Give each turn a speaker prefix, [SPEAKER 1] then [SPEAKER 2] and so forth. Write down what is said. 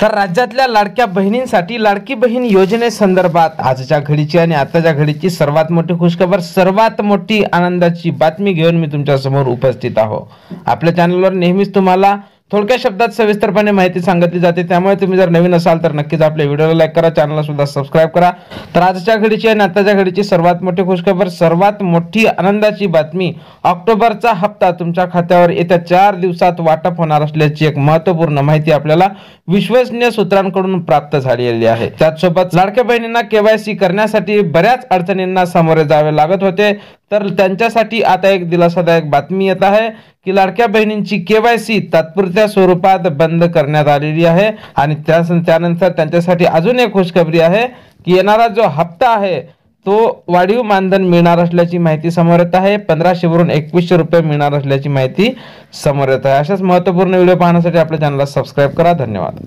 [SPEAKER 1] तर राज्यातल्या लाडक्या बहिणींसाठी लाडकी बहीण योजनेसंदर्भात आजच्या घडीची आणि आताच्या घडीची सर्वात मोठी खुशखबर, सर्वात मोठी आनंदाची बातमी घेऊन मी तुमच्या समोर उपस्थित आहो। आपल्या चॅनलवर नेहमीच तुम्हाला थोडक्या शब्दात सविस्तरपणे माहिती सांगितली जाते, त्यामुळे तुम्ही जर नवीन असाल तर नक्कीच आपल्या व्हिडिओला लाईक करा, चॅनलला सुद्धा सबस्क्राइब करा। तर आजच्या घडीची आणि आताच्या घडीची सर्वात मोठी खुशखबर, सर्वात मोठी आनंदाची बातमी, ऑक्टोबरचा हप्ता तुमच्या खात्यावर येत्या 4 दिवसात वाटप होणार असल्याची एक महत्त्वपूर्ण माहिती आपल्याला विश्वसनीय सूत्रांकडून प्राप्त झालेली आहे। त्याचसोबत लाडक्या बहिणींना केवायसी करण्यासाठी बऱ्याच अडचणींना सामोरे जावे लागत होते, तर त्यांच्यासाठी आता एक दिलासादायक बातमी येत आहे की लाडक्या बहिणींची केवायसी तात्पुरत्या स्वरूपात बंद करण्यात आलेली आहे। आणि त्यानंतर त्यांच्यासाठी अजून एक खुशखबरी आहे की येणारा जो हप्ता आहे तो वाढीव मानधन मिळणार असल्याची माहिती समोर येत आहे। 1500 वरून 2100 रुपये मिळणार असल्याची माहिती समोर येत आहे। अशाच महत्त्वपूर्ण व्हिडिओ पाहण्यासाठी आपल्या चॅनलला सबस्क्राइब करा। धन्यवाद।